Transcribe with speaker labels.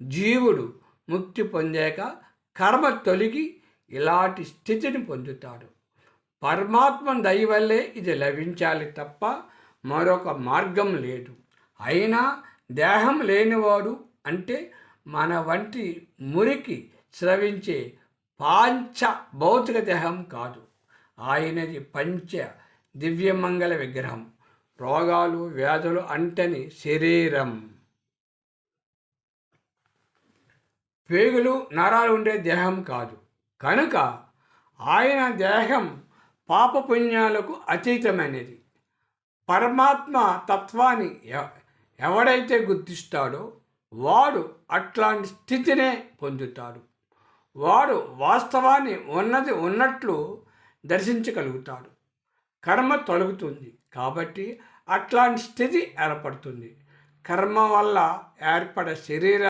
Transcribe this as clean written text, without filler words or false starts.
Speaker 1: జీవుడు ముక్తి పొందాక కర్మ తొలగి ఇలాంటి స్థితిని పొందుతాడు. పరమాత్మ దయ వల్లే ఇది లభించాలి తప్ప మరొక మార్గం లేదు. అయినా దేహం లేనివాడు అంటే మన వంటి మురికి స్రవించే పాంచ భౌతిక దేహం కాదు. ఆయనది పంచ దివ్యమంగళ విగ్రహం, రోగాలు వ్యాధులు అంటని శరీరం. పేగులు నరాలు ఉండే దేహం కాదు. కనుక ఆయన దేహం పాపపుణ్యాలకు అతీతమైనది. పరమాత్మ తత్వాన్ని ఎవడైతే గుర్తిస్తాడో వాడు అట్లాంటి స్థితినే పొందుతాడు. వాడు వాస్తవాన్ని ఉన్నది ఉన్నట్లు దర్శించగలుగుతాడు. కర్మ తొలగుతుంది కాబట్టి అట్లాంటి స్థితి ఏర్పడుతుంది. కర్మ వల్ల ఏర్పడే శరీర